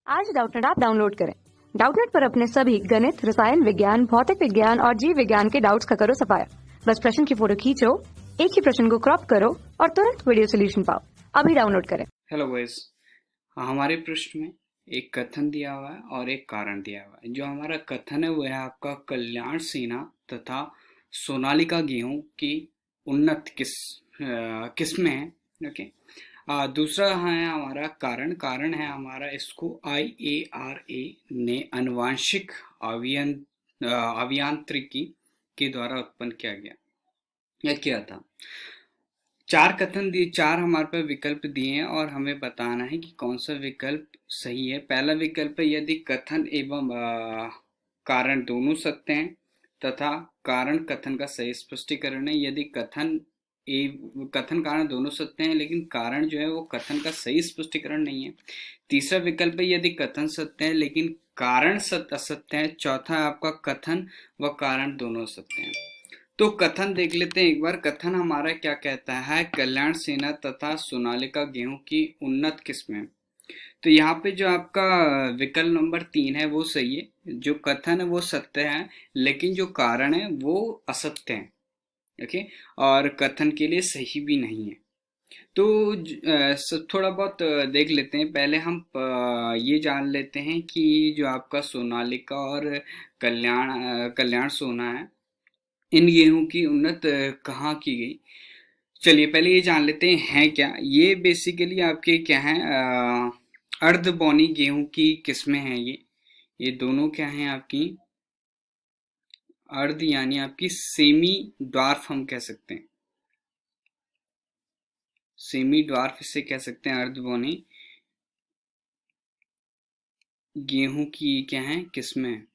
आज Doubtnut app download करें। Doubtnut पर अपने सभी गणित, रसायन विज्ञान, भौतिक विज्ञान और जीव विज्ञान के डाउट्स का करो सफाया। बस प्रश्न की फोटो खींचो, एक ही प्रश्न को क्रॉप करो और तुरंत वीडियो सोल्यूशन पाओ। अभी डाउनलोड करें। हेलो गाइस, हमारे पृष्ठ में एक कथन दिया हुआ है और एक कारण दिया हुआ है। जो हमारा कथन है वो है आपका कल्याण सेना तथा सोनालिका गेहूं की उन्नत किस्में हैं। ओके। दूसरा है हमारा कारण कारण है हमारा इसको IARA ने आनुवांशिक अभियांत्रिकी के द्वारा उत्पन्न किया गया या किया था। चार कथन दिए, चार हमारे पास विकल्प दिए हैं और हमें बताना है कि कौन सा विकल्प सही है। पहला विकल्प है यदि कथन एवं कारण दोनों सत्य हैं तथा कारण कथन का सही स्पष्टीकरण है। यदि कथन कारण दोनों सत्य हैं लेकिन कारण जो है वो कथन का सही स्पष्टीकरण नहीं है। तीसरा विकल्प है यदि कथन सत्य है लेकिन कारण असत्य है। चौथा है आपका कथन व कारण दोनों सत्य हैं। तो कथन देख लेते हैं एक बार। कथन हमारा क्या कहता है, कल्याण सेना तथा सोनालिका गेहूं की उन्नत किस्में। तो यहाँ पे जो आपका विकल्प नंबर 3 है वो सही है। जो कथन है वो सत्य है लेकिन जो कारण है वो असत्य है। ओके। और कथन के लिए सही भी नहीं है। तो थोड़ा बहुत देख लेते हैं। पहले हम ये जान लेते हैं कि जो आपका सोनालिका और कल्याण सोना है, इन गेहूं की उन्नत कहाँ की गई। चलिए पहले ये जान लेते हैं क्या ये बेसिकली आपके क्या हैं, अर्ध बौनी गेहूं की किस्में हैं। ये दोनों क्या हैं आपकी अर्ध यानी आपकी सेमी ड्वार्फ हम कह सकते हैं। सेमी ड्वार्फ इसे कह सकते हैं, अर्ध बौनी गेहूं की क्या है किस्में।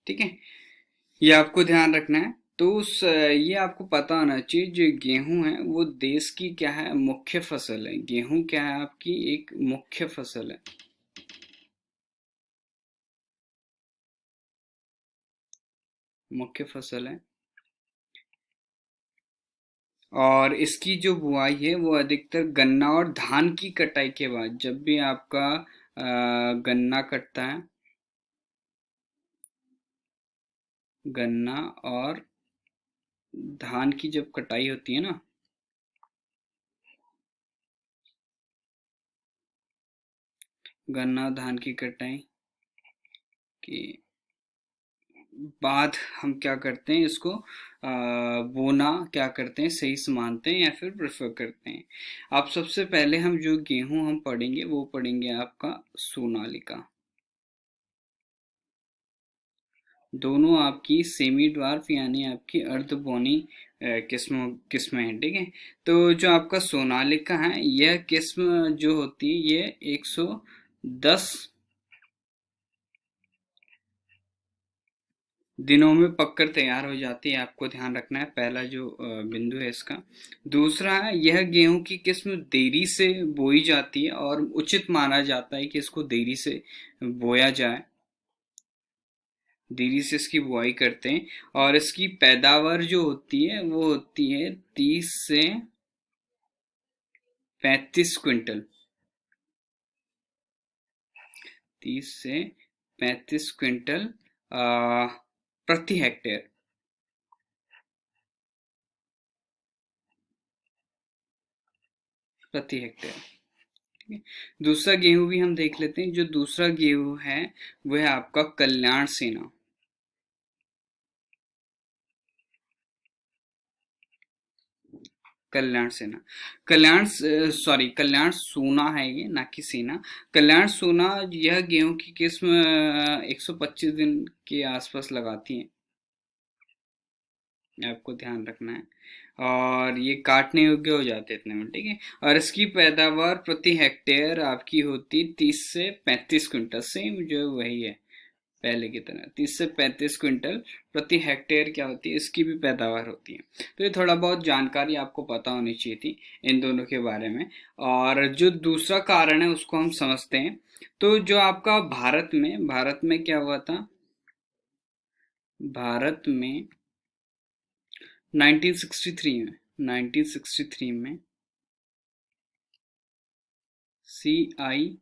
ठीक है, ये आपको ध्यान रखना है। तो ये आपको पता होना चाहिए जो गेहूं है वो देश की क्या है मुख्य फसल है। गेहूं क्या है आपकी एक मुख्य फसल है। मुख्य फसल है और इसकी जो बुआई है वो अधिकतर गन्ना और धान की कटाई के बाद, जब भी आपका गन्ना कटता है, गन्ना और धान की जब कटाई होती है ना, गन्ना धान की कटाई के बाद हम क्या करते हैं इसको बोना क्या करते हैं सही से मानते हैं या फिर प्रेफर करते हैं। आप सबसे पहले हम जो गेहूं हम पढ़ेंगे वो पढ़ेंगे आपका सोनालिका। दोनों आपकी सेमी ड्वार्फ यानी आपकी अर्ध बोनी किस्में हैं। ठीक है। तो जो आपका सोनालिका है यह किस्म जो होती है ये 110 दिनों में पककर तैयार हो जाती है। आपको ध्यान रखना है, पहला जो बिंदु है इसका। दूसरा है यह गेहूं की किस्म देरी से बोई जाती है और उचित माना जाता है कि इसको देरी से बोया जाए, देरी से इसकी बुआई करते हैं। और इसकी पैदावार जो होती है वो होती है 30 से 35 क्विंटल। 30 से 35 क्विंटल प्रति हेक्टेयर। प्रति हेक्टेयर। ठीक है। दूसरा गेहूं भी हम देख लेते हैं। जो दूसरा गेहूं है वह है आपका कल्याण सेना। कल्याण सेना, कल्याण सोना है ये, ना कि सेना। कल्याण सोना यह गेहूं की किस्म 125 दिन के आसपास लगाती है। आपको ध्यान रखना है और ये काटने योग्य हो जाते हैं इतने में। ठीक है। और इसकी पैदावार प्रति हेक्टेयर आपकी होती 30 से 35 क्विंटल, सेम जो वही है पहले की तरह। 30 से 35 क्विंटल प्रति हेक्टेयर क्या होती है इसकी भी पैदावार होती है। तो ये थोड़ा बहुत जानकारी आपको पता होनी चाहिए थी इन दोनों के बारे में। और जो दूसरा कारण है उसको हम समझते हैं। तो जो आपका भारत में क्या हुआ था, भारत में 1963 में CIMMYT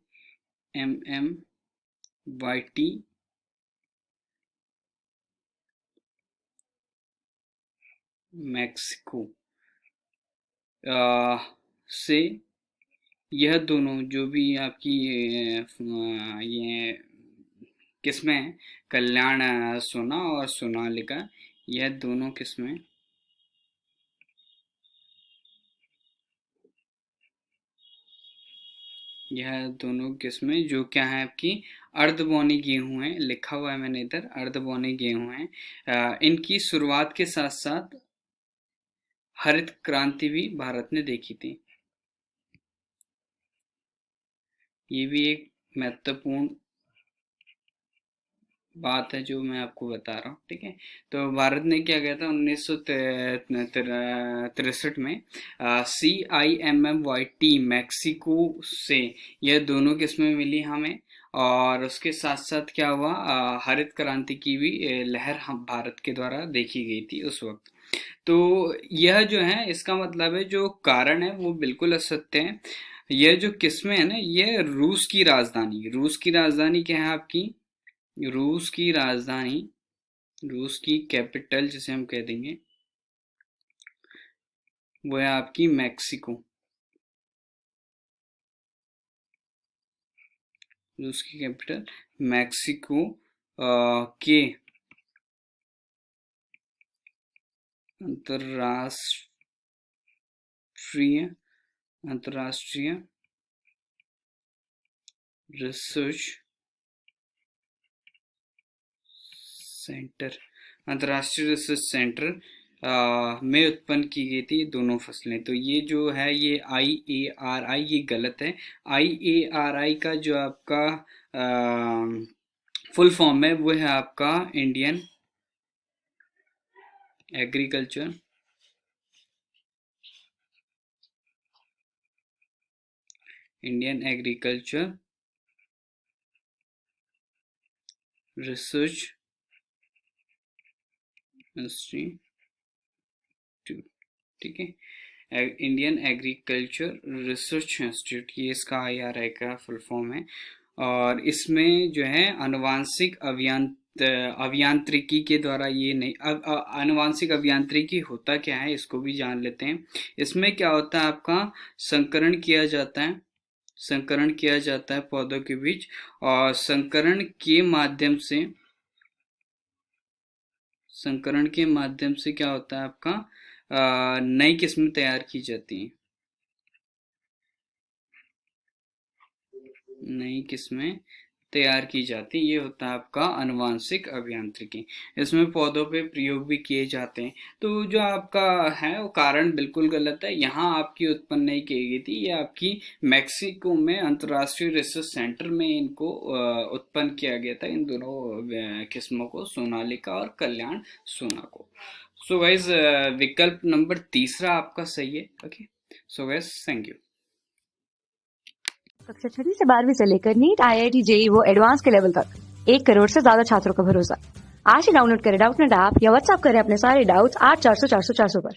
मैक्सिको से यह दोनों जो भी आपकी ये किस्में हैं, कल्याण सोना और सोनालिका, यह दोनों किस्में जो क्या है आपकी अर्धबोनी गेहूं है, लिखा हुआ है मैंने इधर अर्धबोनी गेहूं है। इनकी शुरुआत के साथ साथ हरित क्रांति भी भारत ने देखी थी। ये भी एक महत्वपूर्ण बात है जो मैं आपको बता रहा हूँ, ठीक है। तो भारत ने क्या किया था 1963 में CIMMYT मैक्सिको से यह दोनों किस्में मिली हमें, और उसके साथ साथ क्या हुआ, हरित क्रांति की भी लहर हम भारत के द्वारा देखी गई थी उस वक्त। तो यह जो है, इसका मतलब है जो कारण है वो बिल्कुल असत्य है। यह जो किस्में है ना, यह रूस की राजधानी क्या है आपकी, रूस की कैपिटल जिसे हम कह देंगे वो है आपकी मैक्सिको। रूस की कैपिटल मैक्सिको के अंतरराष्ट्रीय रिसर्च सेंटर में उत्पन्न की गई थी दोनों फसलें। तो ये जो है ये IARI ये गलत है। IARI का जो आपका फुल फॉर्म है वो है आपका इंडियन एग्रीकल्चर रिसर्च इंस्टीट्यूट, ठीक है। इंडियन एग्रीकल्चर रिसर्च इंस्टीट्यूट, ये इसका IRI का फुल फॉर्म है। और इसमें जो है आनुवांशिक अभियांत्रिकी के द्वारा ये नहीं, आनुवांशिक अभियांत्रिकी होता क्या है इसको भी जान लेते हैं। इसमें क्या होता है आपका संकरण किया जाता है पौधों के बीच, और संकरण के माध्यम से क्या होता है आपका नई किस्में तैयार की जाती हैं, ये होता है आपका आनुवांशिक अभियांत्रिकी। इसमें पौधों पे प्रयोग भी किए जाते हैं। तो जो आपका है वो कारण बिल्कुल गलत है, यहाँ आपकी उत्पन्न नहीं की गई थी, ये आपकी मैक्सिको में अंतर्राष्ट्रीय रिसर्च सेंटर में इनको उत्पन्न किया गया था, इन दोनों किस्मों को, सोनालिका और कल्याण सोना को। सो गाइस विकल्प नंबर 3 आपका सही है। Okay, so guys thank you. कक्षा 6 से 12वीं से लेकर नीट, IIT, JEE वो एडवांस के लेवल तक 1 करोड़ से ज्यादा छात्रों का भरोसा। आज ही डाउनलोड करें डाउटनेट ऐप या व्हाट्सएप करें अपने सारे डाउट्स 8400 400 400 पर।